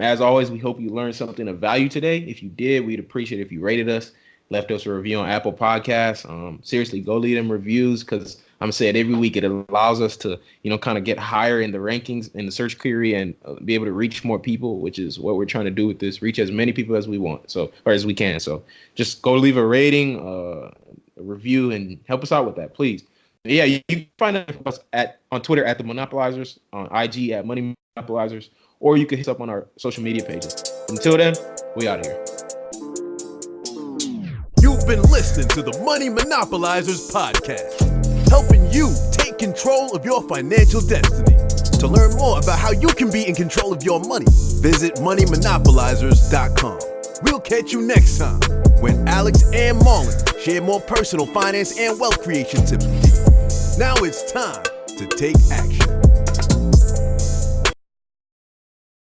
As always, we hope you learned something of value today. If you did, we'd appreciate it if you rated us, left us a review on Apple Podcasts. Seriously, go leave them reviews, because I'm saying every week it allows us to, kind of get higher in the rankings in the search query and be able to reach more people, which is what we're trying to do with this, reach as many people as we want, or as we can. So just go leave a rating, a review, and help us out with that, please. Yeah, you can find us on Twitter at The Monopolizers, on IG at Money Monopolizers, or you can hit us up on our social media pages. Until then, we out of here. You've been listening to the Money Monopolizers podcast, helping you take control of your financial destiny. To learn more about how you can be in control of your money, visit moneymonopolizers.com. We'll catch you next time when Alex and Marlon share more personal finance and wealth creation tips with you. Now it's time to take action.